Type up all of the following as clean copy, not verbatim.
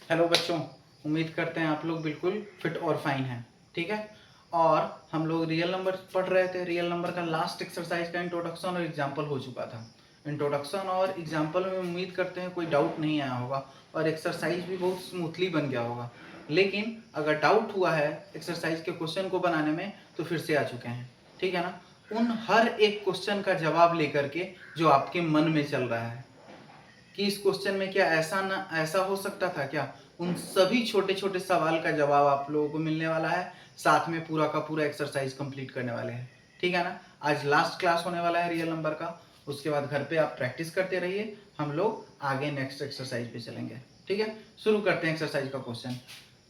Hello बच्चों, उम्मीद करते हैं आप लोग बिल्कुल फिट और फाइन हैं। ठीक है। और हम लोग रियल नंबर पढ़ रहे थे। रियल नंबर का लास्ट एक्सरसाइज का इंट्रोडक्शन और एग्जाम्पल हो चुका था। इंट्रोडक्शन और एग्जाम्पल में उम्मीद करते हैं कोई डाउट नहीं आया होगा और एक्सरसाइज भी बहुत स्मूथली बन गया होगा। लेकिन अगर डाउट हुआ है एक्सरसाइज के क्वेश्चन को बनाने में तो फिर से आ चुके हैं। ठीक है ना। उन हर एक क्वेश्चन का जवाब लेकर के जो आपके मन में चल रहा है कि इस क्वेश्चन में क्या ऐसा हो सकता था क्या, उन सभी छोटे छोटे सवाल का जवाब आप लोगों को मिलने वाला है। साथ में पूरा का पूरा एक्सरसाइज कंप्लीट करने वाले हैं। ठीक है ना। आज लास्ट क्लास होने वाला है रियल नंबर का। उसके बाद घर पे आप प्रैक्टिस करते रहिए, हम लोग आगे नेक्स्ट एक्सरसाइज पे चलेंगे। ठीक है। शुरू करते हैं एक्सरसाइज का क्वेश्चन।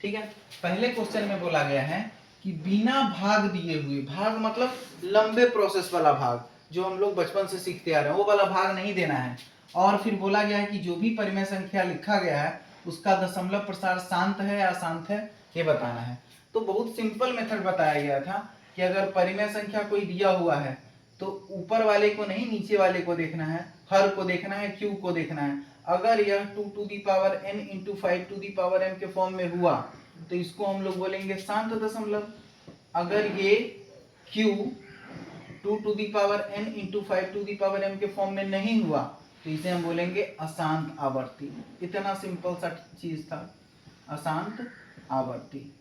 ठीक है। पहले क्वेश्चन में बोला गया है कि बिना भाग दिए हुए, भाग मतलब लंबे प्रोसेस वाला भाग जो हम लोग बचपन से सीखते आ रहे हैं, वो वाला भाग नहीं देना है। और फिर बोला गया है कि जो भी परिमेय संख्या लिखा गया है उसका दशमलव प्रसार शांत है या अशांत है, ये बताना है। तो बहुत सिंपल मेथड बताया गया था कि अगर परिमेय संख्या कोई दिया हुआ है तो ऊपर वाले को नहीं, नीचे वाले को देखना है, हर को देखना है, क्यू को देखना है। अगर यह 2 to the power n into 5 to the power m के फॉर्म में हुआ तो इसको हम लोग बोलेंगे शांत दशमलव। अगर ये q 2 to the power n into 5 to the power m के फॉर्म में नहीं हुआ तो इसे हम बोलेंगे अशांत आवर्ती। इतना सिंपल सा चीज था, अशांत आवर्ती।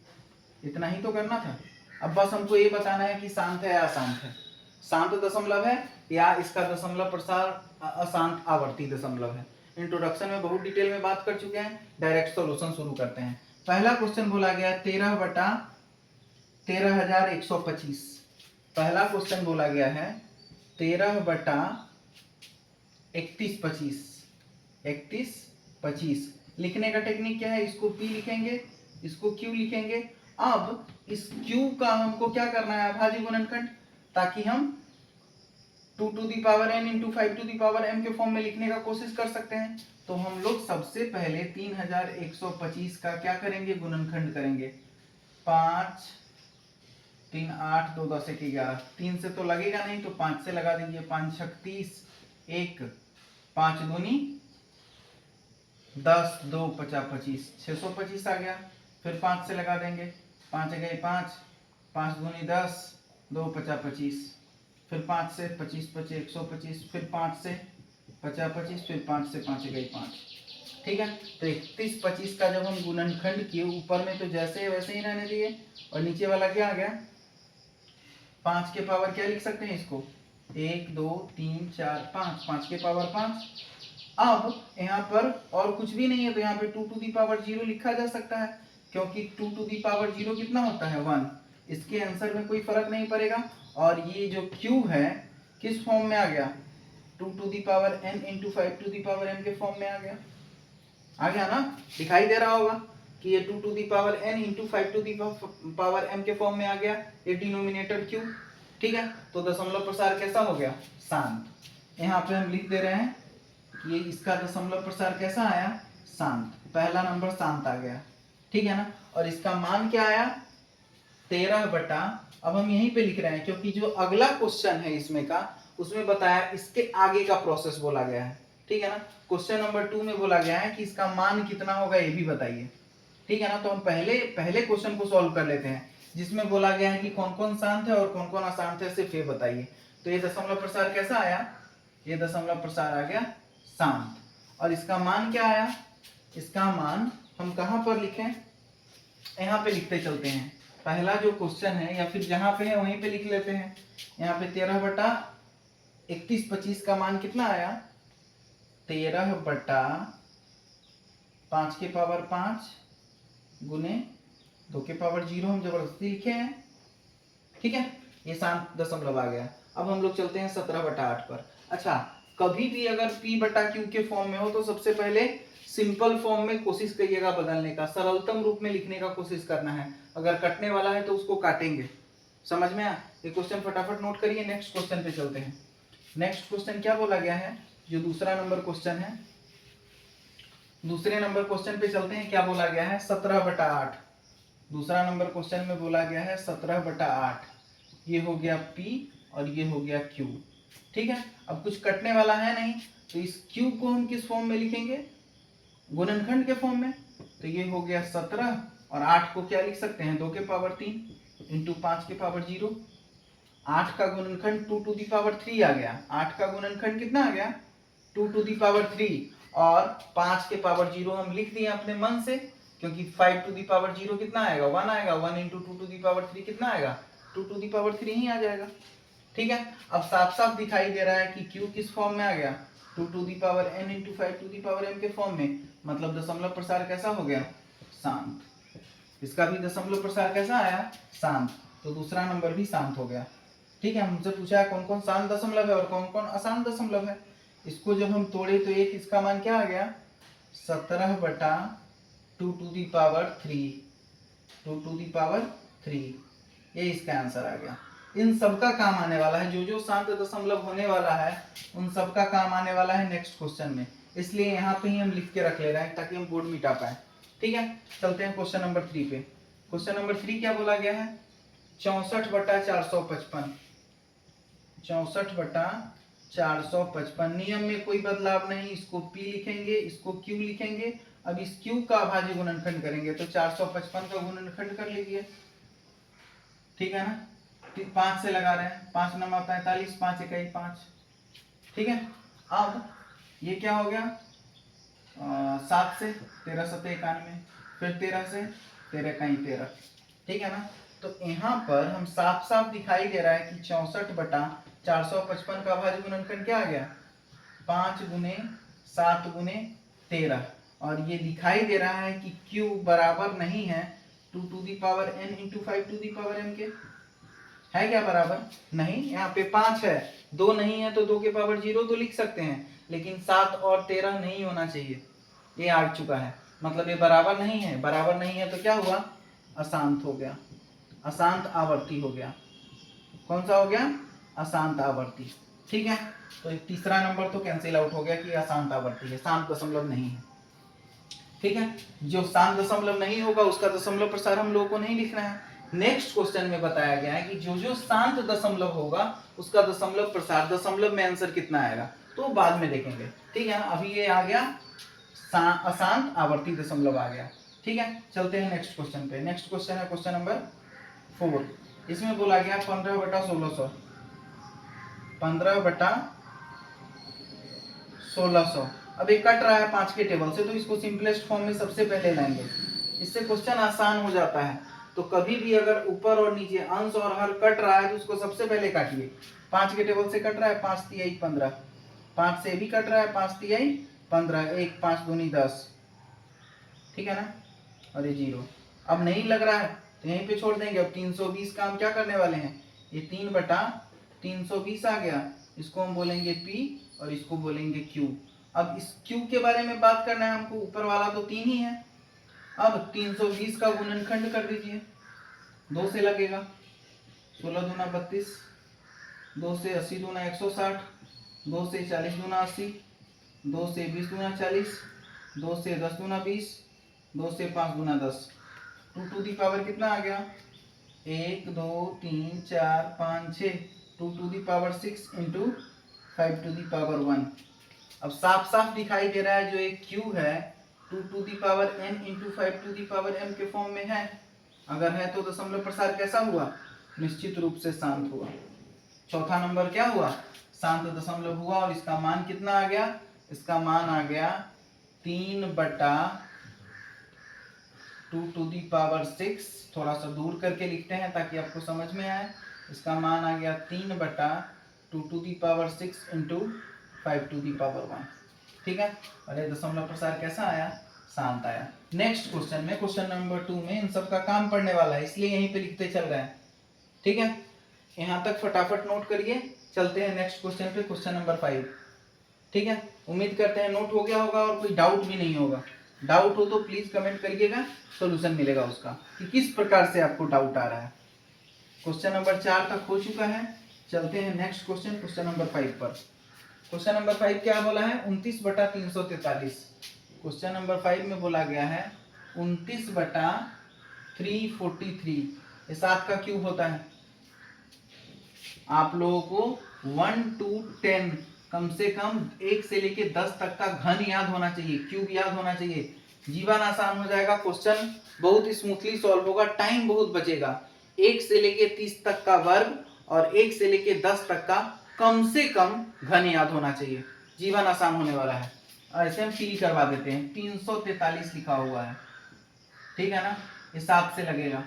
इतना ही तो करना था। अब बस हमको ये बताना है कि शांत है या अशांत है, शांत दशमलव है या इसका दशमलव प्रसार अशांत आवर्ती दशमलव है। इंट्रोडक्शन में बहुत डिटेल में बात कर चुके हैं, डायरेक्ट सॉल्यूशन शुरू करते हैं। पहला क्वेश्चन बोला गया 13/13,125। पहला क्वेश्चन बोला गया है 13/3125। 31/25 लिखने का टेक्निक क्या है, इसको p लिखेंगे, इसको q लिखेंगे। अब इस q का हमको क्या करना है, अभाज्य गुणनखंड, ताकि हम 2 to the power n into 5 to the power m के फॉर्म में लिखने का कोशिश कर सकते हैं। तो हम लोग सबसे पहले 3125 का क्या करेंगे, गुणनखंड करेंगे। 5 3 8 2 10 1 11, 3 से तो लगेगा नहीं तो 5 से लगा दीजिए। 5 6 30, 1 5 दूनी 10, 2 50 25, 625 आ गया। फिर 5 से लगा देंगे, 5 गए 5, 5 दूनी 10, 2 50 25, फिर 5 से 25 25 125, फिर 5 से 50 25, फिर 5 से 5 गई 5। ठीक है। तो 31 25 का जब हम गुणनखंड किए, ऊपर में तो जैसे वैसे ही रहने दिए और नीचे वाला क्या आ गया, 5 के पावर क्या लिख सकते हैं इसको, 1 2 3 4 5, 5 के पावर 5। अब यहाँ पर और कुछ भी नहीं है तो यहाँ पे 2 टू दी पावर 0 लिखा जा सकता है, क्योंकि 2 टू दी पावर 0 कितना होता है, 1। इसके आंसर में कोई फर्क नहीं पड़ेगा। और ये जो q है किस फॉर्म में आ गया, 2 to the power n into 5 to the power m के फॉर्म में आ गया ना। दिखाई दे रहा होगा कि ये 2 to the power n into 5 to the power m के फॉर्म में आ गया, ये डिनोमिनेटर q। ठीक है। तो दशमलव प्रसार कैसा हो गया, शांत। यहाँ पे हम लिख दे रहे हैं कि ये इसका दशमलव प्रसार कैसा आया, शांत। पहला नंबर शांत आ गया। ठीक है ना। और इसका मान क्या आया, 13 अब हम यहीं पे लिख रहे हैं क्योंकि जो अगला क्वेश्चन है इसमें का, उसमें बताया इसके आगे का प्रोसेस बोला गया है। ठीक है ना। क्वेश्चन नंबर 2 में बोला गया है कि इसका मान कितना होगा ये भी बताइए। ठीक है ना। तो हम पहले क्वेश्चन को सॉल्व कर लेते हैं जिसमें बोला गया है कि कौन कौन शांत है और कौन कौन अशांत है, सिर्फ ये बताइए। तो ये दशमलव प्रसार कैसा आया, ये दशमलव प्रसार आ गया शांत। और इसका मान क्या आया, इसका मान हम कहां पर लिखें, यहाँ पे लिखते चलते हैं। पहला जो क्वेश्चन है या फिर जहां पे है वहीं पे लिख लेते हैं। यहाँ पे 13/3125 का मान कितना आया, 13/5 के पावर 5 गुने 2 के पावर 0 हम जबरदस्ती लिखे हैं। ठीक है। ये शांत दशमलव आ गया। अब हम लोग चलते हैं 17/8 पर। अच्छा, कभी भी अगर p/q के फॉर्म में हो तो सबसे पहले सिंपल फॉर्म में कोशिश करिएगा बदलने का, सरलतम रूप में लिखने का कोशिश करना है। अगर कटने वाला है तो उसको काटेंगे। समझ में आया। ये क्वेश्चन फटाफट नोट करिए, नेक्स्ट क्वेश्चन पे चलते हैं। नेक्स्ट क्वेश्चन क्या बोला गया है, जो दूसरा नंबर क्वेश्चन है, दूसरे नंबर क्वेश्चन पे चलते हैं। क्या बोला गया है, 17/8। दूसरा नंबर क्वेश्चन में बोला गया है 17/8। ये हो गया P और ये हो गया Q। ठीक है। अब कुछ कटने वाला है नहीं तो इस Q को हम किस फॉर्म में लिखेंगे, गुणनखंड के फॉर्म में। तो ये हो गया 17 और 8 को क्या लिख सकते हैं 2 के पावर 3 इंटू 5 के पावर 0। 8 का गुणनखंड 2 टू दी पावर 3 आ गया। 8 का गुणनखंड कितना आ गया 2 टू दी पावर 3 और 5 के पावर 0 हम लिख दिए अपने मन से, क्योंकि 5 टू दी पावर 0 कितना आएगा 1 आएगा। 1 इंटू 2 टू दी पावर 3 कितना आएगा 2 टू दी पावर 3 ही आ जाएगा। ठीक है, अब साफ साफ दिखाई दे रहा है कि q किस फॉर्म में आ गया 2 to the power n into 5 to the power m के फॉर्म में, मतलब दशमलव प्रसार कैसा हो गया शांत। इसका भी दशमलव प्रसार कैसा आया शांत, तो दूसरा नंबर भी शांत हो गया। ठीक है, हमसे पूछा है कौन कौन शांत दशमलव है और कौन कौन अशांत दशमलव है। इसको जब हम तोड़े तो एक इसका मान क्या आ गया 17 बटा 2 to the power 3 2 to the power 3, ये इसका आंसर आ गया। इन सबका काम आने वाला है, जो जो शांत दशमलव होने वाला है उन सबका काम आने वाला है नेक्स्ट क्वेश्चन में, इसलिए यहाँ पे ही हम लिख के रख ले रहे हैं ताकि हम बोर्ड मिटा पाए। ठीक है, चलते हैं क्वेश्चन नंबर 3 पे। क्वेश्चन नंबर 3 क्या बोला गया है 64 बटा 455। 64 बटा 455, नियम में कोई बदलाव नहीं, इसको p लिखेंगे, इसको q लिखेंगे। अब इस q का अभाज्य गुणनखंड करेंगे तो 455 का गुणनखंड कर लीजिए। ठीक है ना, 5 से लगा रहे हैं, 5 नमा 45, 5 इकाई 5। ठीक है, अब ये क्या हो गया 7 से 13 सत्ते 91, फिर 13 से 13 इकाई 13। ठीक है ना, तो यहाँ पर हम साफ साफ दिखाई दे रहा है कि 64 बटा 455 का अभाज्य गुणनखंड क्या आ गया 5 गुने 7 गुने 13, और ये दिखाई दे रहा है कि q बराबर नहीं है 2 to the power n into 5 to the power m के, है क्या बराबर नहीं। यहाँ पे 5 है, 2 नहीं है तो 2 के पावर 0 तो लिख सकते हैं, लेकिन 7 और 13 नहीं होना चाहिए, ये आ चुका है, मतलब ये बराबर नहीं है। बराबर नहीं है तो क्या हुआ अशांत हो गया, अशांत आवर्ती हो गया। कौन सा हो गया अशांत आवर्ती। ठीक है, तो तीसरा नंबर तो कैंसिल आउट हो गया कि अशांत आवर्ती है, शांत दशमलव नहीं है। ठीक है, जो शांत दशमलव नहीं होगा उसका दशमलव प्रसार हम लोगों को नहीं लिखना है। नेक्स्ट क्वेश्चन में बताया गया है कि जो जो शांत दशमलव होगा उसका दशमलव प्रसार, दशमलव में आंसर कितना आएगा तो बाद में देखेंगे। ठीक है, अभी ये आ गया अशांत आवर्ती दशमलव आ गया। ठीक है, चलते हैं नेक्स्ट क्वेश्चन पे। नेक्स्ट क्वेश्चन है क्वेश्चन नंबर 4। इसमें बोला गया 15 बटा 1600। 15 बटा 1600, अब ये कट रहा है 5 के टेबल से, तो इसको सिंपलेस्ट फॉर्म में सबसे पहले लाएंगे, इससे क्वेश्चन आसान हो जाता है। तो कभी भी अगर ऊपर और नीचे अंश और हर कट रहा है तो उसको सबसे पहले काटिए। 5 के टेबल से कट रहा है 5 तिहाई 15, 5 से भी कट रहा है 5 तिहाई 15, 1 5 दूनी 10। ठीक है ना, और ये 0 अब नहीं लग रहा है तो यहीं पे छोड़ देंगे। अब 320 का हम क्या करने वाले हैं, ये 3 बटा 320 आ गया, इसको हम बोलेंगे p और इसको बोलेंगे q। अब इस q के बारे में बात करना है हमको, ऊपर वाला तो 3 ही है। अब 320 का गुणनखंड कर दीजिए, 2 से लगेगा 16 दूना 32, 2 से 80 दूना 160, 2 से 40 दूना 80, 2 से 20 दूना 40, 2 से 10 दूना 20, 2 से 5 दूना 10। 2 टू दी पावर कितना आ गया 1 2 3 4 5 6, 2 to the power 6 into 5 to the power 1। अब साफ साफ दिखाई दे रहा है जो एक q है 2 to the power n into 5 to the power m के फॉर्म में है। अगर है तो दशमलव प्रसार कैसा हुआ निश्चित रूप से शांत हुआ। चौथा नंबर क्या हुआ शांत दशमलव हुआ, और इसका मान कितना आ गया, इसका मान आ गया 3 बटा 2 टू दी पावर 6। थोड़ा सा दूर करके लिखते हैं ताकि आपको समझ में आए। इसका मान आ गया 3 बटा 2 to the power 6 into 5 to the power 1। ठीक है, और ये दशमलव प्रसार कैसा आया शांत आया। नेक्स्ट क्वेश्चन में, क्वेश्चन नंबर 2 में इन सब का काम पढ़ने वाला है, इसलिए यहीं पे लिखते चल रहे हैं। ठीक है, यहाँ तक फटाफट नोट करिए। चलते हैं नेक्स्ट क्वेश्चन पे, क्वेश्चन नंबर 5। ठीक है, उम्मीद करते हैं नोट हो गया होगा और कोई डाउट भी नहीं होगा। डाउट हो तो प्लीज कमेंट करिएगा, सॉल्यूशन मिलेगा उसका कि किस प्रकार से आपको डाउट आ रहा है। क्वेश्चन नंबर 4 तक हो चुका है। चलते हैं नेक्स्ट क्वेश्चन, क्वेश्चन नंबर 5 पर। क्वेश्चन नंबर 5 क्या बोला है 29 बटा 343। क्वेश्चन नंबर 5 में बोला गया है 29 बटा 343, ये 7 का क्यूब होता है। आप लोगों को 1 to 10 कम से कम 1 से लेके 10 तक का घन याद होना चाहिए, क्यूब याद होना चाहिए। जीवन आसान हो जाएगा, क्वेश्चन बहुत स्मूथली सॉल्व होगा, टाइम बहुत बचेगा। 1 से लेके 30 तक का वर्ग और 1 से लेके 10 तक का कम से कम घन याद होना चाहिए। जीवन आसान होने वाला है। ऐसे हम फील करवा देते हैं, 343 लिखा हुआ है, ठीक है ना, ये 7 से लगेगा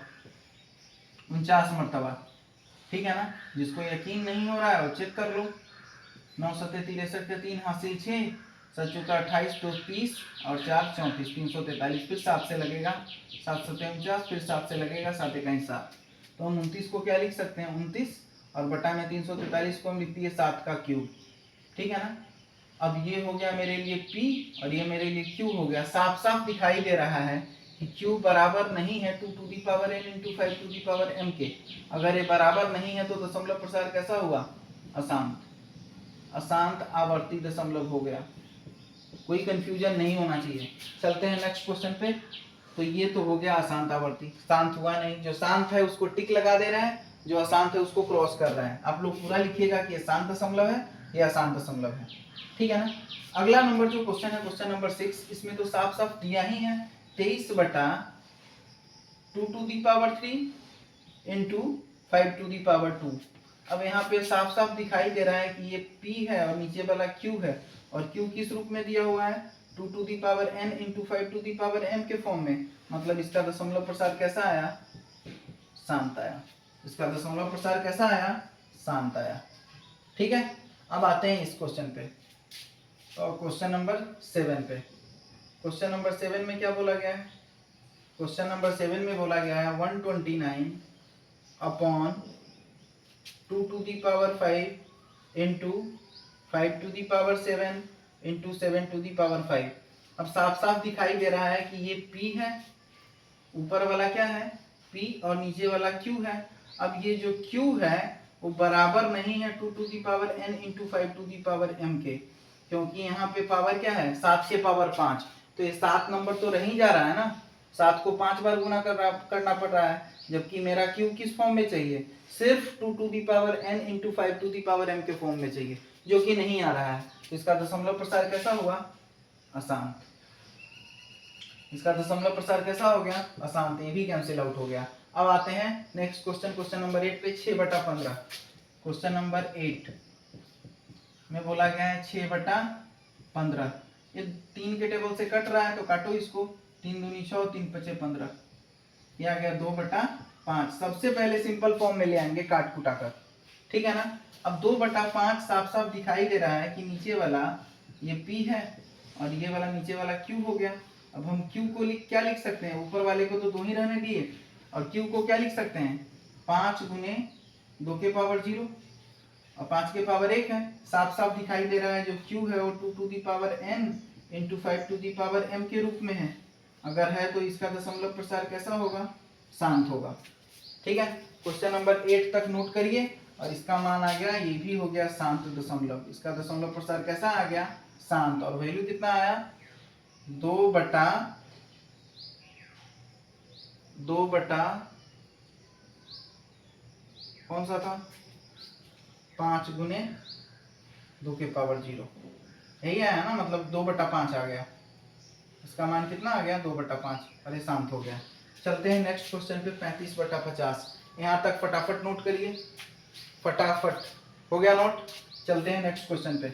49 मरतबा, ठीक है ना। जिसको यकीन नहीं हो रहा है वो चेक कर लो। 9 सत्ते 63 के 3 हासिल 6, 7 चौका 28, 2 30 और 4 34, 343। फिर 7 से लगेगा, 7 सत्ते 49, फिर 7 से लगेगा, 7 इकाई 7। तो हम 29 को क्या लिख सकते हैं, 29, और बटा में 343 को हम लिखती है 7 का क्यूब, ठीक है ना। अब ये हो गया मेरे लिए P और ये मेरे लिए Q हो गया। साफ साफ दिखाई दे रहा है कि Q बराबर नहीं है 2 to the power n into 5 to the power m के। अगर ये बराबर नहीं है तो दशमलव प्रसार कैसा हुआ, अशांत, अशांत आवर्ती दशमलव हो गया। कोई कंफ्यूजन नहीं होना चाहिए। चलते हैं नेक्स्ट क्वेश्चन पे। तो ये तो हो गया अशांत आवर्ती, शांत हुआ नहीं। जो शांत है उसको टिक लगा दे रहा है, जो अशांत है उसको क्रॉस कर रहा है। आप लोग पूरा लिखिएगा कि ये शांत दशमलव है, ये अशांत दशमलव है, ठीक है ना। अगला नंबर जो क्वेश्चन है, क्वेश्चन नंबर 6, इसमें तो साफ साफ दिया ही है 23 बटा 2 to the power 3 into 5 to the power 2। अब यहाँ पे साफ साफ दिखाई दे रहा है कि ये P है और नीचे वाला Q है, और Q किस रूप में दिया हुआ है, 2 to the power n into 5 to the power m के फॉर्म में। मतलब इसका दशमलव प्रसार कैसा आया, शांत आया। इसका दशमलव प्रसार कैसा आया, शांत आया, ठीक है। अब आते हैं इस क्वेश्चन पे, और क्वेश्चन नंबर 7 पे। क्वेश्चन नंबर 7 में क्या बोला गया है, क्वेश्चन नंबर 7 में बोला गया है 129 upon 2 to the power 5 into 5 to the power 7 into 7 to the power 5। अब साफ साफ दिखाई दे रहा है कि ये P है, ऊपर वाला क्या है P, और नीचे वाला Q है। अब ये जो Q है वो बराबर नहीं है 2 to the power n into 5 to the power m के, क्योंकि यहाँ पे पावर क्या है 7 के पावर 5। तो ये 7 नंबर तो रह ही जा रहा है ना, 7 को 5 बार गुना करना पड़ रहा है, जबकि मेरा Q किस फॉर्म में चाहिए, सिर्फ 2 to the power n into 5 to the power m के फॉर्म में चाहिए, जो कि नहीं आ रहा है। तो इसका दशमलव प्रसार कैसा हुआ, अशांत। इसका दशमलव प्रसार कैसा हो गया, अशांत। ये भी कैंसिल आउट हो गया। अब आते हैं नेक्स्ट क्वेश्चन, क्वेश्चन नंबर 8 पे। 6 बटा 15, क्वेश्चन नंबर 8 में बोला गया है 6 बटा 15। ये 3 के टेबल से कट रहा है तो काटो इसको, 3 दूनी 6, 3 पचे 15, ये आ गया 2 बटा 5। सबसे पहले सिंपल फॉर्म में ले आएंगे काट कुटा कर, ठीक है ना। अब 2 बटा 5 साफ साफ दिखाई दे रहा है कि नीचे वाला ये P है और ये वाला नीचे वाला Q हो गया। अब हम Q को क्या लिख सकते हैं, ऊपर वाले को तो 2 ही रहने दिए, और Q को क्या लिख सकते हैं, 5 गुने 2 के पावर 0 और 5 के पावर 1 है। साफ साफ दिखाई दे रहा है जो Q है वो 2 to the power n into 5 to the power m के रूप में है। अगर है तो इसका दशमलव प्रसार कैसा होगा, शांत होगा, ठीक है। क्वेश्चन नंबर 8 तक नोट करिए, और इसका मान आ गया, ये भी हो गया शांत दशमलव। इसका दशमलव प्रसार कैसा आ गया, शांत, और वैल्यू कितना आया, 2 बटा कौन सा था, 5 गुने 2 के पावर 0, यही आया ना, मतलब 2 बटा 5 आ गया। इसका मान कितना आ गया, 2 बटा 5। अरे शांत हो गया। चलते हैं नेक्स्ट क्वेश्चन पे, 35 बटा 50। यहाँ तक फटाफट नोट करिए, फटाफट हो गया नोट। चलते हैं नेक्स्ट क्वेश्चन पे।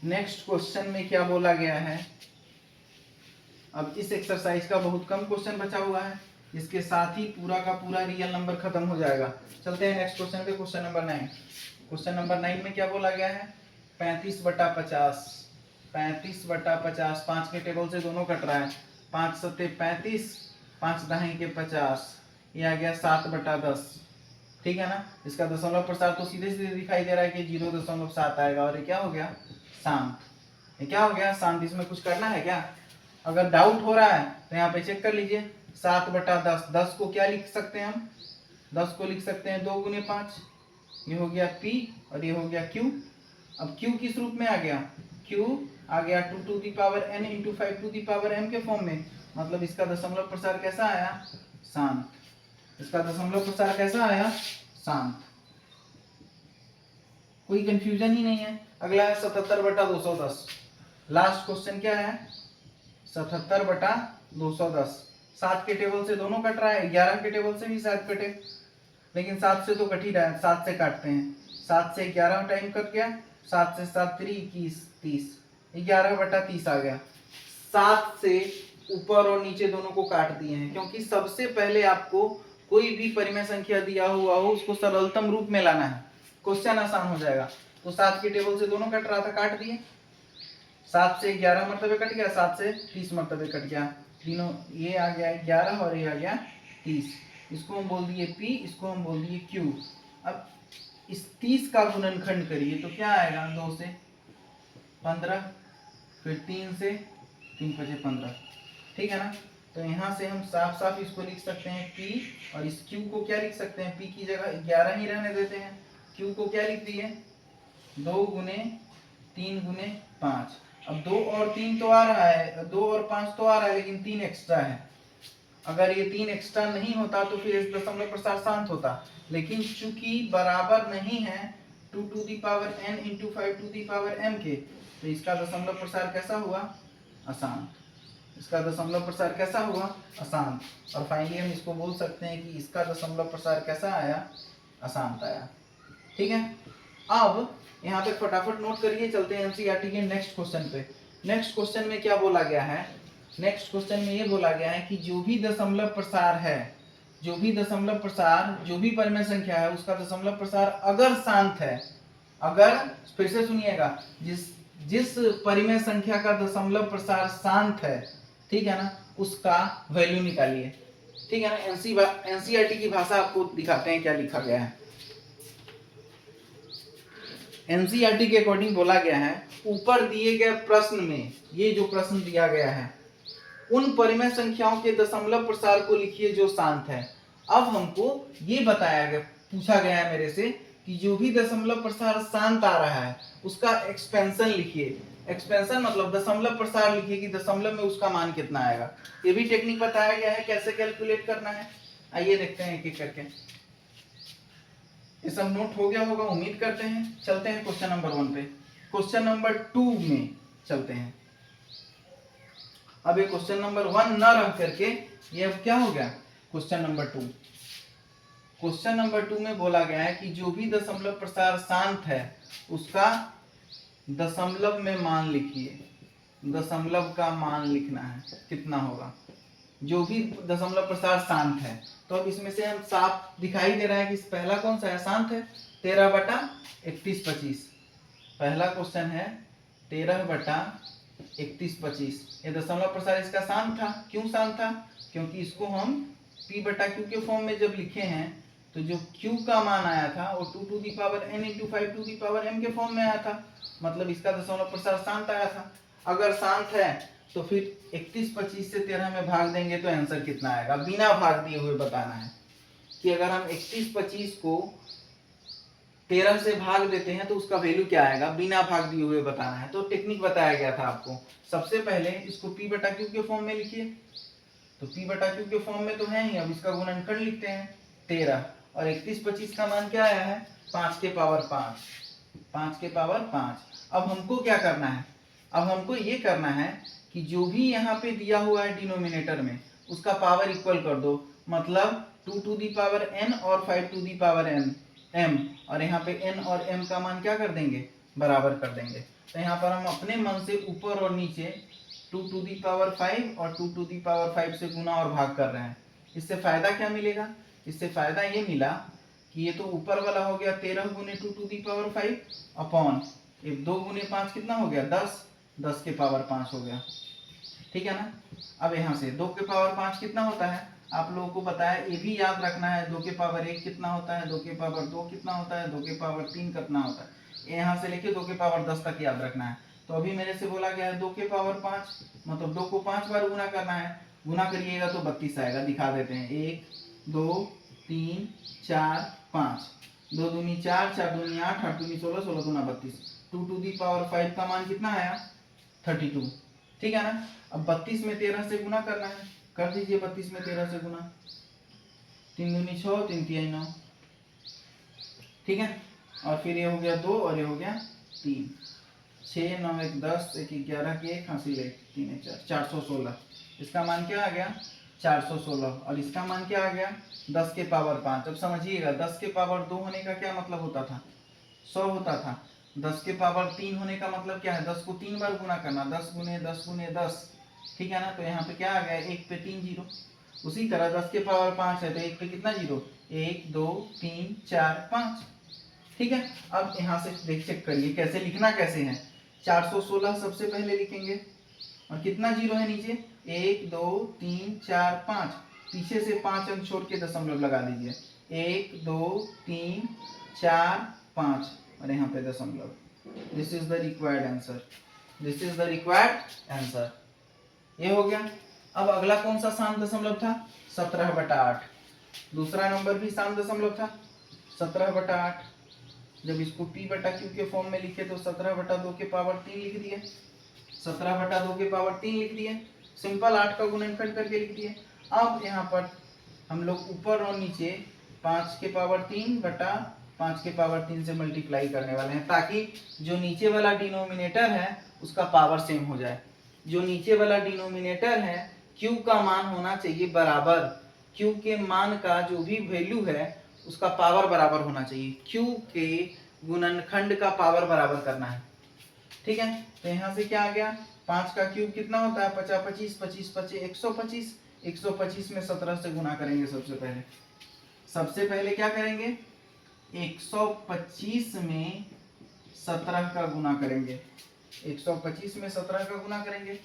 नेक्स्ट क्वेश्चन में क्या बोला गया है, अब इस एक्सरसाइज का बहुत कम क्वेश्चन बचा हुआ है, इसके साथ ही पूरा का पूरा रियल नंबर खत्म हो जाएगा। चलते हैं नेक्स्ट क्वेश्चन पे, क्वेश्चन नंबर 9। क्वेश्चन नंबर 9 में क्या बोला गया है, 35 बटा 50। 35 बटा 50, 5 के टेबल से दोनों कट रहा है, 5 सत्ते 35, 5 दहाई के 50, ये आ गया 7 बटा 10, ठीक है ना। इसका दशमलव प्रसार तो सीधे सीधे दिखाई दे रहा है कि 0.7 आएगा, और ये क्या हो गया, शांत। ये क्या हो गया, शांत। इसमें कुछ करना है क्या, अगर डाउट हो रहा है तो यहाँ पे चेक कर लीजिए, 7 बटा 10, 10 को क्या लिख सकते हैं हम, 10 को लिख सकते हैं 2 गुने 5, ये हो गया P और ये हो गया Q। अब Q किस रूप में आ गया, Q आ गया 2 to the power n into 5 to the power m के फॉर्म में। मतलब इसका दशमलव प्रसार कैसा आया, शांत। इसका दशमलव प्रसार कैसा आया, शांत। कोई कंफ्यूजन ही नहीं है। अगला है 77 बटा 210। लास्ट क्वेश्चन क्या है, 77/210। 7 के टेबल से दोनों कट रहा है, 11 के टेबल से भी शायद कटे, लेकिन 7 से तो कट ही रहा है, 7 से काटते हैं। 7 से 11 टाइम कट गया, 7 से 7 3 21 30, 11/30 आ गया। 7 से ऊपर और नीचे दोनों को काट दिए हैं, क्योंकि सबसे पहले आपको कोई भी परिमेय संख्या दिया हुआ हो उसको सरलतम रूप में लाना है, क्वेश्चन आसान हो जाएगा। तो 7 के टेबल से दोनों कट रहा था, काट दिए। 7 से 11 मरतबे कट गया, 7 से 30 मरतबे कट गया, तीनों ये आ गया 11 और ये आ गया 30। इसको हम बोल दिए P, इसको हम बोल दिए Q। अब इस 30 का गुणनखंड करिए तो क्या आएगा, 2 से 15, फिर 3 से 3 5 15, ठीक है ना। तो यहाँ से हम साफ साफ इसको लिख सकते हैं P, और इस Q को क्या लिख सकते हैं, P की जगह 11 ही रहने देते हैं। Q को क्या लिख दिए, 2 गुने 3 गुने 5। अब 2 और 3 तो आ रहा है, 2 और 5 तो आ रहा है, लेकिन 3 एक्स्ट्रा है। अगर ये 3 एक्स्ट्रा नहीं होता तो फिर इस दशमलव प्रसार शांत होता, लेकिन चूंकि बराबर नहीं है 2 to the power n into 5 to the power m के, तो इसका दशमलव प्रसार कैसा हुआ, अशांत। इसका दशमलव प्रसार कैसा हुआ, अशांत। और फाइनली हम इसको बोल सकते हैं कि इसका दशमलव प्रसार कैसा आया, अशांत आया, ठीक है। अब यहाँ पे फटाफट नोट करिए, चलते हैं एनसीईआरटी के नेक्स्ट क्वेश्चन पे। नेक्स्ट क्वेश्चन में क्या बोला गया है, नेक्स्ट क्वेश्चन में ये बोला गया है कि जो भी दशमलव प्रसार है, जो भी दशमलव प्रसार, जो भी परिमेय संख्या है उसका दशमलव प्रसार अगर शांत है, अगर, फिर से सुनिएगा, जिस परिमेय संख्या का दशमलव प्रसार शांत है, ठीक है ना, उसका वैल्यू निकालिए, ठीक है ना। एनसीईआरटी की भाषा आपको दिखाते हैं क्या लिखा गया है। एनसीईआरटी के अकॉर्डिंग बोला गया है, ऊपर दिए गए प्रश्न में, ये जो प्रश्न दिया गया है, उन परिमेय संख्याओं के दशमलव प्रसार को लिखिए जो शांत है। अब हमको ये बताया गया, पूछा गया है मेरे से कि जो भी दशमलव प्रसार शांत आ रहा है उसका एक्सपेंशन लिखिए। एक्सपेंशन मतलब दशमलव प्रसार लिखिए कि दशमलव में उसका मान कितना आएगा। ये भी टेक्निक बताया गया है कैसे कैलकुलेट करना है। आइए देखते हैं एक एक करके। ये सब नोट हो गया होगा उम्मीद करते हैं। चलते हैं क्वेश्चन नंबर 1 पे। क्वेश्चन नंबर 2 में चलते हैं। अब ये क्वेश्चन नंबर 1 न रह करके ये अब क्या हो गया, क्वेश्चन नंबर 2। क्वेश्चन नंबर 2 में बोला गया है कि जो भी दशमलव प्रसार शांत है उसका दशमलव में मान लिखिए। दशमलव का मान लिखना है, कितना होगा, जो भी दशमलव प्रसार शांत है। तो अब इसमें से हम साफ दिखाई दे रहा है कि पहला कौन सा है, शांत है, 13/3125। पहला क्वेश्चन है 13/3125। ये दशमलव प्रसार इसका शांत था। क्यों शांत था, क्योंकि इसको हम p/q के फॉर्म में जब लिखे हैं तो जो q का मान आया था वो 2 to the power n into 5 to the power m के फॉर्म में आया था, मतलब इसका दशमलव प्रसार शांत आया था। अगर शांत है तो फिर 31/25 से 13 में भाग देंगे तो आंसर कितना आएगा, बिना भाग दिए हुए बताना है कि अगर हम 31/25 को 13 से भाग देते हैं तो उसका वैल्यू क्या आएगा, बिना भाग दिए हुए बताना है। तो टेक्निक बताया गया था आपको। सबसे पहले इसको p/q के फॉर्म में लिखिए, तो p/q के फॉर्म में तो है ही। अब इसका गुणनखंड लिखते हैं 13, और 31/25 का मान क्या आया है, 5 के पावर 5, 5 के पावर 5। अब हमको क्या करना है, अब हमको ये करना है कि जो भी यहाँ पे दिया हुआ है डिनोमिनेटर में उसका पावर इक्वल कर दो, मतलब 2 to the power n और 5 to the power m, और यहाँ पे n और m का मान क्या कर देंगे, बराबर कर देंगे। तो यहाँ पर हम अपने मन से ऊपर और नीचे 2 to the power 5 और 2 to the power 5 से गुना और भाग कर रहे हैं। इससे फायदा क्या मिलेगा, इससे फायदा ये मिला कि ये तो ऊपर वाला हो गया 13 गुने 2 to the power 5 अपॉन 2 गुने 5 कितना हो गया, 10, 10 के पावर 5 हो गया, ठीक है ना। अब यहाँ से 2 के पावर 5 कितना होता है, आप लोगों को बताया, ये भी याद रखना है। 2 के पावर 1 कितना होता है, 2 के पावर 2 कितना होता है, 2 के पावर 3 कितना होता है, यहाँ से लेके 2 के पावर 10 तक याद रखना है। तो अभी मेरे से बोला गया है 2 के पावर 5, मतलब 2 को 5 बार गुना करना है। गुना करिएगा तो 32 आएगा, दिखा देते हैं। 1 2 3 4 5, 2 दूनी 4, 4 दूनी 8, 8 दूनी 16, 16 दूना 32। 2 to the power 5 का मान कितना आया, 32, ठीक है ना। अब 32 में 13 से गुना करना है, कर दीजिए 32 में 13 से गुना। 3 दूनी 6, 3 तिहाई 9, ठीक है। और फिर ये हो गया 2 और ये हो गया 3, 6 9 1 10, 1 11 के 1 हासिल 1, 3 4 416। इसका मान क्या आ गया 416 और इसका मान क्या आ गया 10 के पावर 5। अब समझिएगा 10 के पावर 2 होने का क्या मतलब होता था 100 होता था। 10 के पावर 3 होने का मतलब क्या है 10 को 3 बार गुना करना 10 गुने 10 गुने 10, ठीक है ना। तो यहाँ पे क्या आ गया 1 पे 3 जीरो। उसी तरह 10 के पावर 5 है तो 1 पे कितना जीरो 1 2 3 4 5, ठीक है। अब यहाँ से देख चेक करिए कैसे लिखना कैसे है 416 सबसे पहले लिखेंगे और कितना जीरो है नीचे 1 2 3 4 5, पीछे से 5 अंक छोड़ के दशमलव लगा दीजिए 1 2 3 4 5 और यहाँ पे दशमलव। This is the required answer, this is the required answer. ये हो गया। अब अगला कौन सा साम दशमलव था 17/8। दूसरा नंबर भी साम दशमलव था 17/8। जब इसको p बटा q के फॉर्म में लिखे तो 17/2 के पावर 3 लिख दिए, 17/2 के पावर 3 लिख दिए, सिंपल 8 का गुणनखंड करके लिख दिए। अब यहाँ पर हम लोग ऊपर और नीचे 5 के पावर 3 बटा 5 के पावर 3 से मल्टीप्लाई करने वाले हैं ताकि जो नीचे वाला डिनोमिनेटर है उसका पावर सेम हो जाए। जो नीचे वाला डिनोमिनेटर है q का मान होना चाहिए बराबर, q के मान का जो भी वैल्यू है उसका पावर बराबर होना चाहिए, q के गुणनखंड का पावर बराबर करना है, ठीक है। तो यहाँ से क्या आ गया 5 का क्यूब कितना होता है 50 25 25 25 125, 125 में 17 से गुना करेंगे। सबसे पहले क्या करेंगे 125 में 17 का गुना करेंगे, 125 में 17 का गुना करेंगे,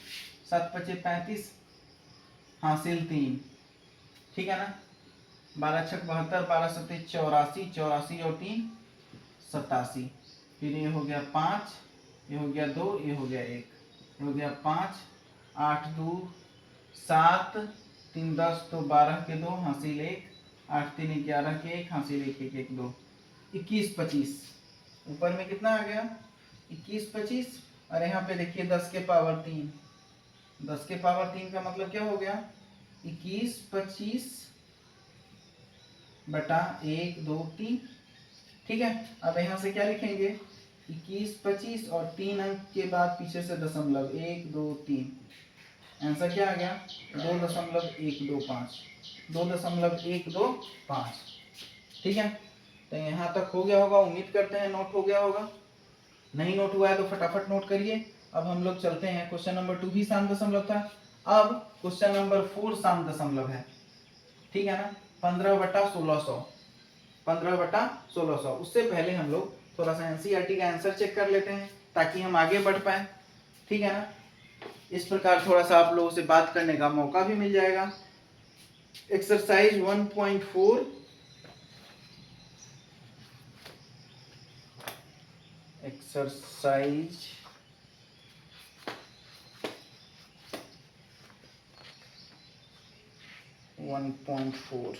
7 5 35 हासिल 3, ठीक है ना। 12 6 72, 12 7 84, 84 और 3 87, फिर ये हो गया 5, ये हो गया 2, ये हो गया 1, ये हो गया 5, 8 2 7, 3 10 तो 12 के 2 हासिल 1, 8 3 11 के 1 हासिल 1 1 1 2, 21 25। ऊपर में कितना आ गया 21 25 और यहाँ पे देखिए 10 के पावर 3, 10 के पावर 3 का मतलब क्या हो गया 21 25 बटा 1 2 3, ठीक है। अब यहाँ से क्या लिखेंगे 21 25 और 3 अंक के बाद पीछे से दशमलव 1 2 3, आंसर क्या आ गया 2.125, 2.125, ठीक है। तो यहाँ तक हो गया होगा, उम्मीद करते हैं नोट हो गया होगा। नहीं नोट हुआ है तो फटाफट नोट करिए। अब हम लोग चलते हैं क्वेश्चन नंबर 2 भी साम दशमलव था, अब क्वेश्चन नंबर 4 साम दशमलव है, ठीक है ना। 15/1600, 15/1600। उससे पहले हम लोग थोड़ा सा एनसीईआरटी का आंसर चेक कर लेते हैं ताकि हम आगे बढ़ पाए, ठीक है ना। इस प्रकार थोड़ा सा आप लोगों से बात करने का मौका भी मिल जाएगा। एक्सरसाइज 1.4, एक्सरसाइज 1.4,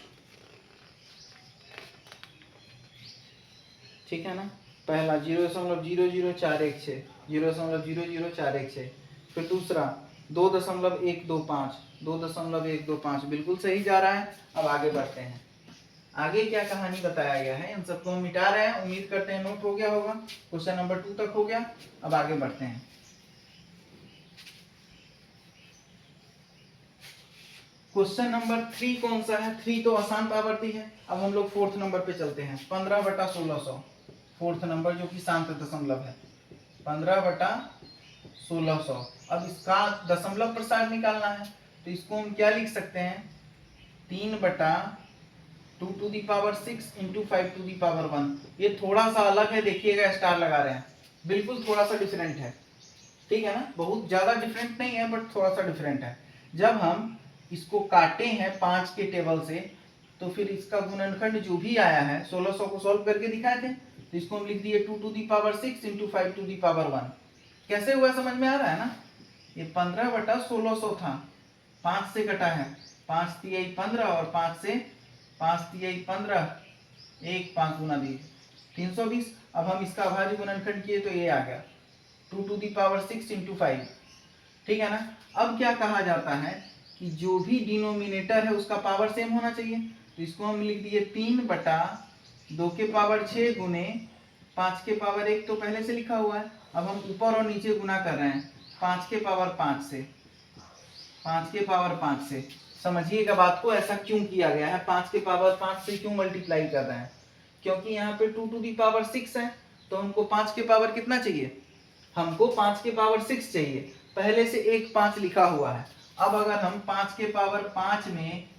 ठीक है ना। पहला 0.00416, 0.00416, फिर दूसरा 2.125, 2.125, बिल्कुल सही जा रहा है। अब आगे बढ़ते हैं, आगे क्या कहानी बताया गया है इन सबको हम मिटा रहे हैं। उम्मीद करते हैं नोट हो गया होगा, क्वेश्चन नंबर 2 तक हो गया। अब आगे बढ़ते हैं। क्वेश्चन नंबर 3 कौन सा है 3 तो आसान पावर्ती है। अब हम लोग 4th नंबर पे चलते हैं 15/1600, 4th नंबर जो कि शांत दशमलव है 15/1600। अब इसका दशमलव प्रसार निकालना है तो इसको हम क्या लिख सकते हैं 3/2 to the power 6 into 5 to the power 1। ये थोड़ा सा अलग है, देखिएगा स्टार लगा रहे हैं, बिल्कुल थोड़ा सा डिफरेंट है, ठीक है ना। बहुत ज्यादा डिफरेंट नहीं है बट थोड़ा सा डिफरेंट है। जब हम इसको काटे हैं 5 के टेबल से तो फिर इसका गुणनखंड जो भी आया है 1600 को सॉल्व करके दिखाए थे तो इसको हम लिख दिए 2 to the power 6 into 5 to the power 1। कैसे हुआ समझ में आ रहा है ना। ये 15/1600 था, 5 से कटा है, 5 तिहाई 15 और 5 से 5 तिहाई 15, 1 5 गुना दिए 320। अब हम इसका अभाज्य गुणनखंड किए तो ये आ गया 2 to the power 6 into 5, ठीक है ना। अब क्या कहा जाता है कि जो भी डिनोमिनेटर है उसका पावर सेम होना चाहिए तो इसको हम लिख दिए 3/2 के पावर 6 गुने 5 के पावर 1 तो पहले से लिखा हुआ है। अब हम ऊपर और नीचे गुना कर रहे हैं 5 के पावर 5 से 5 के पावर 5 से। समझिएगा बात को, ऐसा क्यों किया गया है, 5 के पावर 5 से क्यों मल्टीप्लाई कर रहे हैं, क्योंकि यहाँ पे 2 टू दी पावर 6 है, तो हमको 5 के पावर कितना चाहिए, हमको 5 के पावर 6 चाहिए। पहले से एक 5 लिखा हुआ है। अब अगर हम 5 के पावर 5 में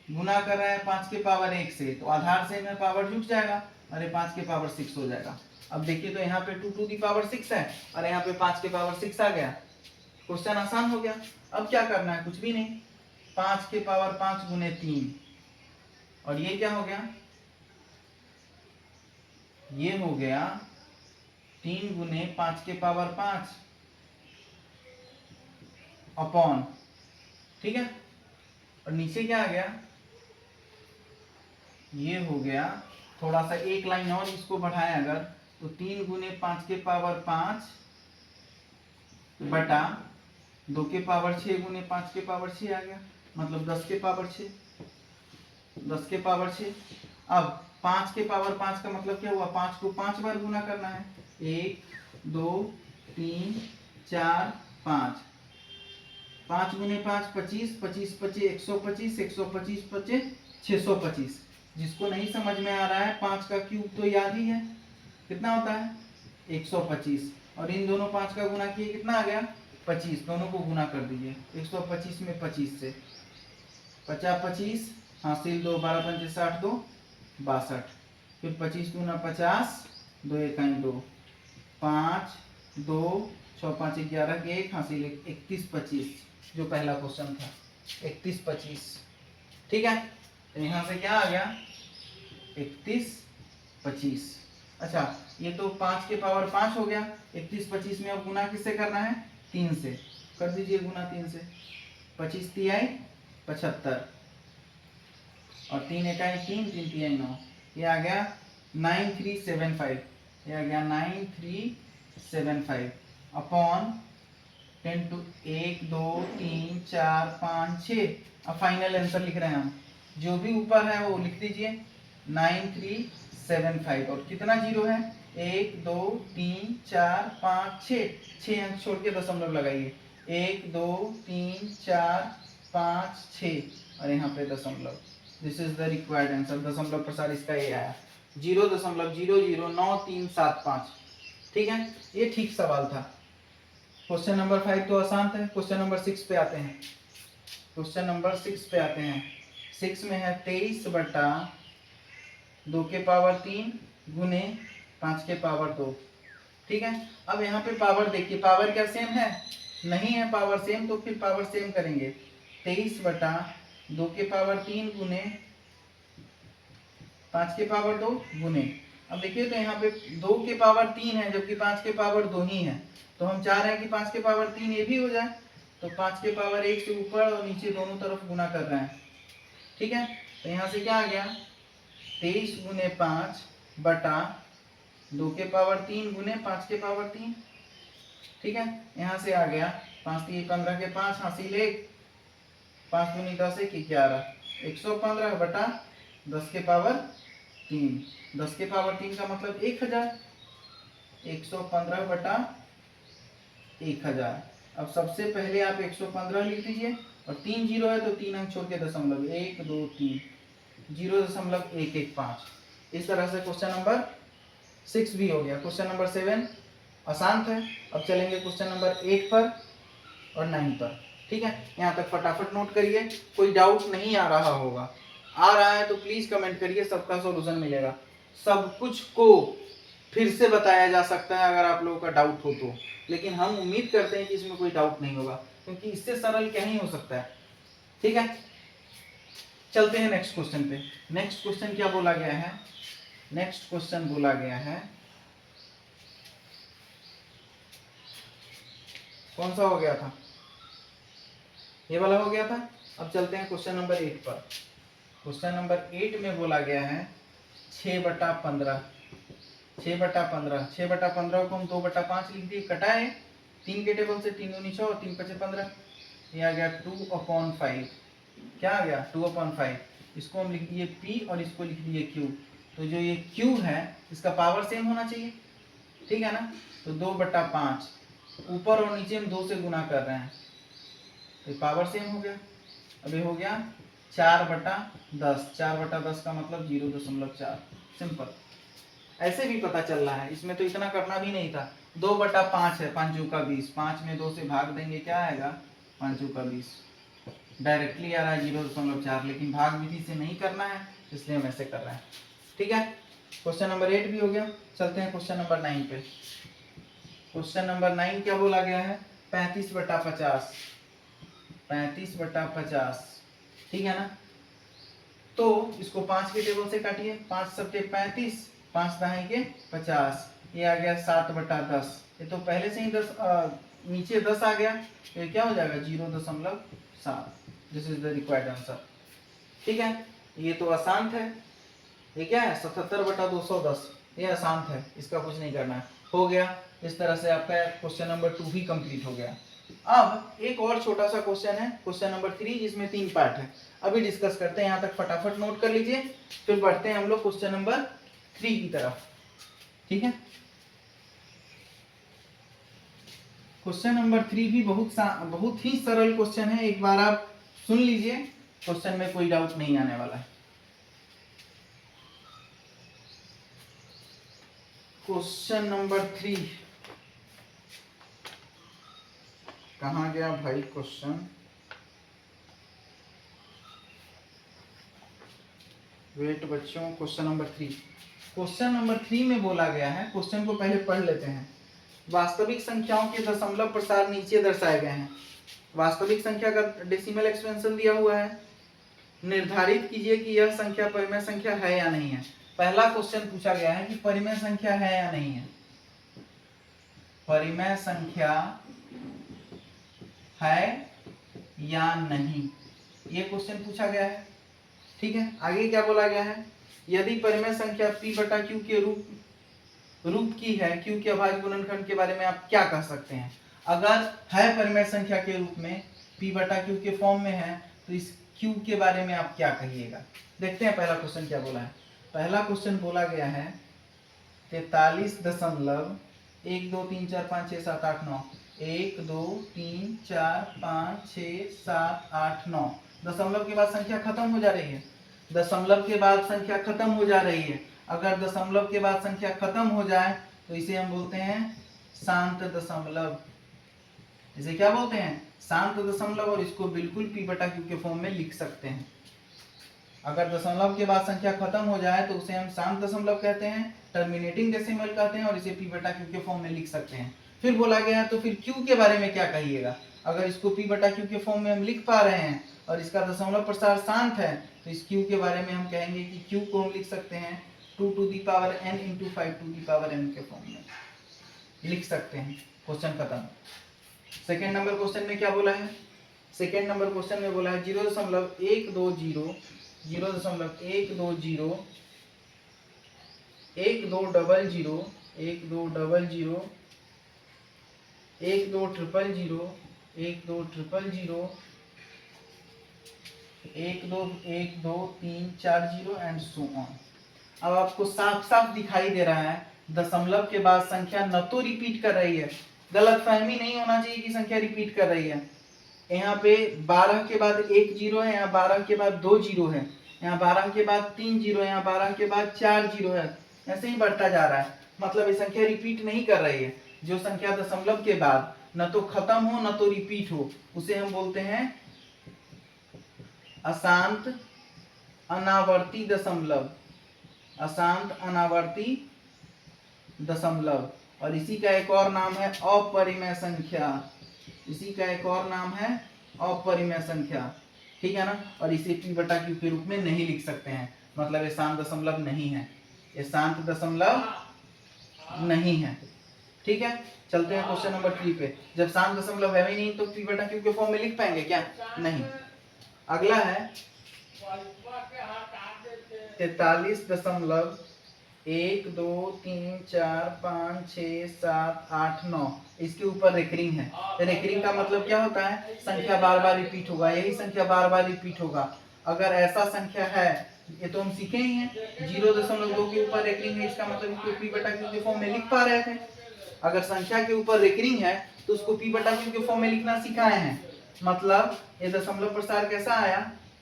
गुना कर रहे हैं 5 के पावर 1 से, तो आधार से में पावर जुट जाएगा, अरे 5 के पावर 6 हो जाएगा। अब देखिए तो यहाँ पे 2 टू दी पावर 6 है और यहाँ पे 5 के पावर 6 आ गया। क्वेश्चन आसान हो गया। अब क्या करना है, कुछ भी नहीं, 5 के पावर 5 गुने 3, और ये क्या हो गया, ये हो गया 3 गुने 5 के पावर 5 अपॉन, ठीक है, और नीचे क्या आ गया, ये हो गया, थोड़ा सा एक लाइन और इसको बढ़ाएं अगर, तो 3 गुने 5 के पावर 5 बटा 2 के पावर 6 गुने 5 के पावर 6 आ गया, मतलब 10 के पावर 6, 10 के पावर 6। अब 5 के पावर 5 का मतलब क्या हुआ, 5 को 5 बार गुना करना है, 1 2 3 4 5, 5 गुने 5 25, 25 25 125, 125 25 625। जिसको नहीं समझ में आ रहा है, 5 का क्यूब तो याद ही है, कितना होता है 125, और इन दोनों 5 का गुना किए कितना आ गया 25, दोनों को गुना कर दीजिए, 125 में 25 से 50 25 हासिल 2 12 पंचे 60 2 62, फिर 25 दूना 50 2 इकाई 2 5 2 6 5 11 के 1 हासिल 31 25, जो पहला क्वेश्चन था 31 25, ठीक है। तो यहाँ से क्या आ गया 31 25। अच्छा, ये तो 5 के पावर 5 हो गया, 31 25 में अब गुना किससे करना है, 3 से कर दीजिए गुना 3 से, 25 तिहाई 75 और 3 इकाई 3 3 तिहाई 9, ये आ गया 9375, ये आ गया 9375 अपॉन 10 टू 1 2 3 4 5 6। अब फाइनल आंसर लिख रहे हैं हम, जो भी ऊपर है वो लिख दीजिए 9375, और कितना जीरो है 1 2 3 4 5 6 अंक छोड़ के दशमलव लगाइए, 1 2 3 4 5 6 और यहाँ पे दशमलव। This is the required answer, दशमलव प्रसार इसका ये आया 0.00935, ठीक है। ये ठीक सवाल था। क्वेश्चन नंबर 5 तो आसान था। क्वेश्चन नंबर 6 पे आते हैं, क्वेश्चन नंबर 6 पे आते हैं। 6 में है 23 बटा 2 के पावर 3 गुने 5 के पावर 2, ठीक है। अब यहाँ पे पावर देखिए, पावर क्या सेम है, नहीं है पावर सेम, तो फिर पावर सेम करेंगे, 23 बटा 2 के पावर 3 गुने 5 के पावर 2 गुने, अब देखिए तो यहाँ पे 2 के पावर 3 है जबकि 5 के पावर 2 ही है, तो हम चाह रहे हैं कि 5 के पावर 3 ये भी हो जाए, तो 5 के पावर 1 से ऊपर और नीचे दोनों तरफ गुना कर रहे हैं, ठीक है। तो यहाँ से क्या आ गया 23 गुने 5 बटा 2 के पावर 3 गुने 5 के पावर 3, ठीक है। यहाँ से आ गया 5 3 15 के 5 हासिल 1, 5 दूनी 10 1 11, 115 बटा 10 के पावर 3, 10 के पावर 3 का मतलब 1000, 115 बटा 1000। अब सबसे पहले आप 115 लिख दीजिए, और 3 जीरो है तो 3 अंक छोड़ के दशमलव 1 2 3 0.115। इस तरह से क्वेश्चन नंबर 6 भी हो गया। क्वेश्चन नंबर 7 आसान था। अब चलेंगे क्वेश्चन नंबर 8 पर और 9 पर, ठीक है। यहाँ तक फटाफट नोट करिए, कोई डाउट नहीं आ रहा होगा, आ रहा है तो प्लीज कमेंट करिए, सबका सॉल्यूशन मिलेगा। सब कुछ को फिर से बताया जा सकता है अगर आप लोगों का डाउट हो तो, लेकिन हम उम्मीद करते हैं कि इसमें कोई डाउट नहीं होगा, क्योंकि इससे सरल क्या ही हो सकता है, ठीक है। चलते हैं नेक्स्ट क्वेश्चन पे। नेक्स्ट क्वेश्चन क्या बोला गया है, नेक्स्ट क्वेश्चन बोला गया है, कौन सा हो गया था, ये वाला हो गया था। अब चलते हैं क्वेश्चन नंबर 8 पर। क्वेश्चन नंबर 8 में बोला गया है 6/15, 6/15, 6/15 को हम 2/5 लिख दिए, कटाए 3 के टेबल से, 3 दूनी 6 और 3 5 15, ये आ गया 2/5, क्या आ गया 2/5। इसको हम लिख दिए P और इसको लिख दिए Q, तो जो ये Q है इसका पावर सेम होना चाहिए, ठीक है ना। तो 2/5, ऊपर और नीचे हम 2 से गुना कर रहे हैं, तो पावर सेम हो गया। अब ये हो गया 4/10, 4/10 का मतलब 0.4। सिंपल, ऐसे भी पता चल रहा है, इसमें तो इतना करना भी नहीं था। 2/5 है, 5 का 20, 5 में 2 से भाग देंगे क्या आएगा, 5 का 20। डायरेक्टली आ रहा है 0.4, लेकिन भाग विधि से नहीं करना है, इसलिए हम ऐसे कर रहे हैं। ठीक है, क्वेश्चन नंबर 8 भी हो गया। चलते हैं क्वेश्चन नंबर 9 पे। क्वेश्चन नंबर 9 क्या बोला गया है, 35/50, 35/50, ठीक है ना। तो इसको 5 के टेबल से काटिए, 5 सत्ते 35, 5 दहाई के 50, ये आ गया 7/10। ये तो पहले से ही 10 नीचे 10 आ गया, तो ये क्या हो जाएगा 0.7। This is the required answer. ठीक है, ये तो आसान है। ये क्या है 77/210, ये आसान है, इसका कुछ नहीं करना है। हो गया, इस तरह से आपका क्वेश्चन नंबर 2 भी कंप्लीट हो गया। अब एक और छोटा सा क्वेश्चन है, क्वेश्चन नंबर 3, जिसमें 3 पार्ट है, अभी डिस्कस करते हैं। यहाँ तक फटाफट नोट कर लीजिए, फिर बढ़ते हैं हम लोग क्वेश्चन नंबर 3 की तरफ। ठीक है, क्वेश्चन नंबर 3 भी बहुत ही सरल क्वेश्चन है, एक बार आप सुन लीजिए, क्वेश्चन में कोई डाउट नहीं आने वाला है। क्वेश्चन नंबर 3 कहाँ गया भाई क्वेश्चन, वेट बच्चों, क्वेश्चन नंबर 3, क्वेश्चन नंबर 3 में बोला गया है, क्वेश्चन को पहले पढ़ लेते हैं। वास्तविक संख्याओं के दशमलव प्रसार नीचे दर्शाए गए हैं। वास्तविक संख्या का डेसिमल एक्सपेंशन दिया हुआ है, निर्धारित कीजिए कि यह संख्या परिमेय संख्या है या नहीं है। पहला क्वेश्चन पूछा गया है कि परिमेय संख्या है या नहीं है, परिमेय संख्या है या नहीं, ये क्वेश्चन पूछा गया है। ठीक है, आगे क्या बोला गया है, यदि परिमेय संख्या p/q के रूप की है, q के अभाज्य गुणनखंड के बारे में आप क्या कह सकते हैं। अगर है परिमेय संख्या के रूप में, p/q के फॉर्म में है, तो इस q के बारे में आप क्या कहिएगा। देखते हैं पहला क्वेश्चन क्या बोला है। पहला क्वेश्चन बोला गया है 43.1 2 3 4 5 6 7 8 9, 1 2 3 4 5 6 7 8 9। दशमलव के बाद संख्या खत्म हो जा रही है, दशमलव के बाद संख्या खत्म हो जा रही है। अगर दशमलव के बाद संख्या खत्म हो जाए तो इसे हम बोलते हैं शांत दशमलव। इसे क्या बोलते हैं, शांत दशमलव, और इसको बिल्कुल p/q के फॉर्म में लिख सकते हैं। अगर दशमलव के बाद संख्या खत्म हो जाए तो उसे हम शांत दशमलव कहते हैं, टर्मिनेटिंग डेसिमल कहते हैं, और इसे p/q के फॉर्म में लिख सकते हैं। फिर बोला गया है तो फिर q के बारे में क्या कहिएगा। अगर इसको p/q के फॉर्म में हम लिख पा रहे हैं और इसका दशमलव प्रसार शांत है, तो इस q के बारे में हम कहेंगे कि q को हम लिख सकते हैं 2n × 5n के फॉर्म में लिख सकते हैं। क्वेश्चन खत्म। सेकेंड नंबर क्वेश्चन में क्या बोला है, सेकेंड नंबर क्वेश्चन में बोला है 0.120 0.120 1200 1200 12000 12000 1212340 एंड सो ऑन। अब आपको साफ साफ दिखाई दे रहा है दशमलव के बाद संख्या न तो रिपीट कर रही है, गलतफहमी नहीं होना चाहिए कि संख्या रिपीट कर रही है। यहाँ पे 12 के बाद 1 जीरो है, यहाँ 12 के बाद 2 जीरो है, यहाँ 12 के बाद 3 जीरो है, यहाँ 12 के बाद 4 जीरो है, ऐसे ही बढ़ता जा रहा है। मतलब ये संख्या रिपीट नहीं कर रही है। जो संख्या दशमलव के बाद न तो खत्म हो न तो रिपीट हो, उसे हम बोलते हैं अशांत अनावर्ती दशमलव, अशांत अनावर्ती दशमलव। और इसी का एक और नाम है अपरिमेय संख्या, इसी का एक और नाम है अपरिमेय संख्या। ठीक है ना, और इसे p/q के रूप में नहीं लिख सकते हैं, मतलब ये शांत दशमलव नहीं है, ये शांत दशमलव नहीं है। ठीक है, चलते हैं क्वेश्चन नंबर 3 पे। जब शांत दशमलव है ही नहीं तो p/q के फॉर्म में लिख पाएंगे क्या, नहीं। अगला है 43.1 2 3 4 5 6 7 8 9, इसके ऊपर रेकरिंग है। रेकरिंग का मतलब क्या होता है, संख्या बार बार रिपीट होगा, यही संख्या बार बार रिपीट होगा। अगर ऐसा संख्या है, ये तो हम सीखे ही हैं, 0.2 के ऊपर रेकरिंग है, इसका मतलब इसको p/q के फॉर्म में लिख पा रहे थे। अगर संख्या के ऊपर रेकरिंग है तो उसको p/q के फॉर्म में लिखना सिखाए हैं। मतलब ये दशमलव प्रसार कैसा आया,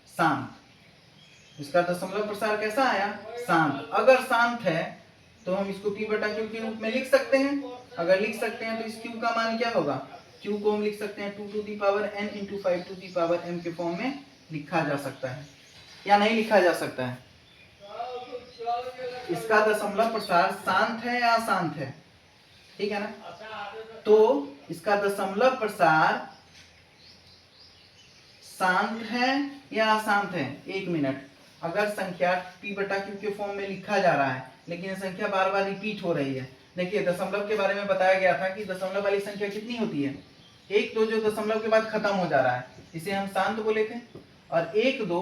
शांत। इसका दशमलव प्रसार कैसा आया, शांत। अगर शांत है तो हम इसको p बटा q के रूप में लिख सकते हैं। अगर लिख सकते हैं तो इस q का मान क्या होगा, q को हम लिख सकते हैं 2 to the power n into 5 to the power m के फॉर्म में लिखा जा सकता है या नहीं लिखा जा सकता है। इसका दशमलव प्रसार शांत है या अशांत है, ठीक है ना। तो इसका दशमलव प्रसार शांत है या अशांत है, 1 मिनट। अगर संख्या p बटा q के फॉर्म में लिखा जा रहा है लेकिन संख्या बार बार रिपीट हो रही है। देखिए दशमलव के बारे में बताया गया था कि दशमलव वाली संख्या कितनी होती है, 1 2 जो दशमलव के बाद खत्म हो जा रहा है इसे हम शांत बोले थे। और 1 2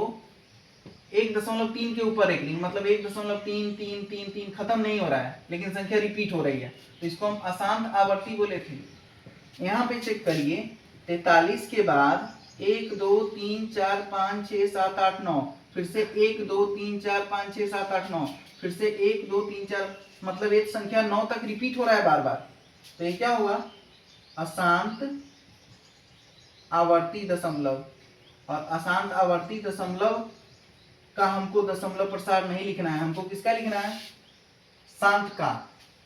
1.3 के ऊपर एक रिंग, मतलब 1.3 3 3 3 खत्म नहीं हो रहा है लेकिन संख्या रिपीट हो रही है, तो इसको हम अशांत आवर्ती बोले थे। यहाँ पे चेक करिए 43 के बाद 1 2 3 4 5 6 7 8 9, फिर से 1 2 3 4 5 6 7 8 9, फिर से 1 2 3 4, मतलब एक संख्या 9 तक रिपीट हो रहा है बार बार। तो ये क्या हुआ, अशांत आवर्ती दशमलव। और अशांत आवर्ती दशमलव का हमको दशमलव प्रसार नहीं लिखना है, हमको किसका लिखना है, शांत का।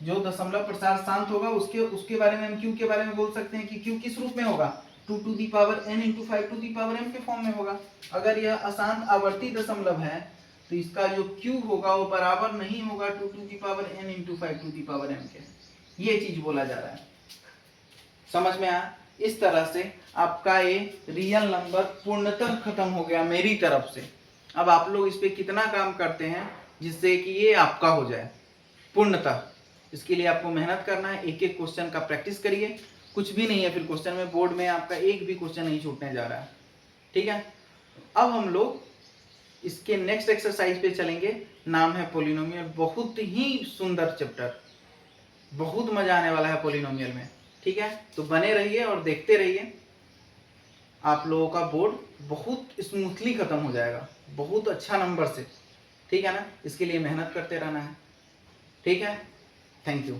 जो दशमलव प्रसार शांत होगा उसके बारे में हम q के बारे में बोल सकते हैं कि q किस रूप में होगा, 2 to the power n into 5 to the power m के फॉर्म में होगा। अगर यह अशांत आवर्ती दशमलव है तो इसका जो q होगा वो बराबर नहीं होगा 2 to the power n into 5 to the power m के। ये चीज बोला जा रहा है, समझ में आया। इस तरह से आपका ये रियल नंबर पूर्णतः खत्म हो गया मेरी तरफ से। अब आप लोग इस पे कितना काम करते हैं जिससे कि ये आपका हो जाए पूर्णतः, इसके लिए आपको मेहनत करना है। एक एक क्वेश्चन का प्रैक्टिस करिए, कुछ भी नहीं है फिर क्वेश्चन में, बोर्ड में आपका एक भी क्वेश्चन नहीं छूटने जा रहा है, ठीक है। अब हम लोग इसके नेक्स्ट एक्सरसाइज पे चलेंगे, नाम है पॉलिनोमियल। बहुत ही सुंदर चैप्टर, बहुत मजा आने वाला है पॉलिनोमियल में, ठीक है। तो बने रहिए और देखते रहिए, आप लोगों का बोर्ड बहुत स्मूथली खत्म हो जाएगा, बहुत अच्छा नंबर से, ठीक है ना। इसके लिए मेहनत करते रहना है, ठीक है। Thank you.